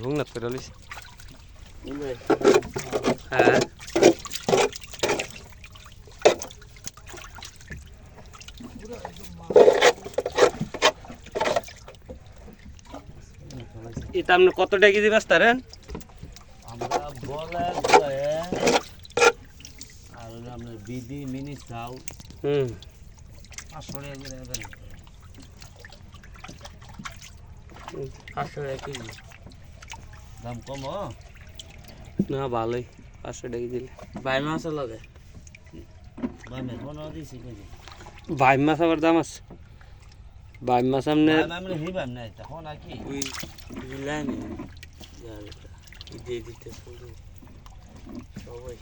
হুংনাথ করে লইছি হ্যাঁ এটা আপনি কত টাকা কেজি বেচতে পারেন? আমরা বলে আর আপনার বিডি মিনি চাউ 500 টাকা করে দেবেন। 500 টাকা কেজি দাম কম? না ভালোই 500 টাকা দিলে ভাই মাছ লাগে বামে কোনো দিছি কেজি ভাই মাছ আবার দাম আছে ভাই মাছ আপনি আমরা হিবাম না এটা হন কি ওই লাইনে দিয়ে দিতে সবাই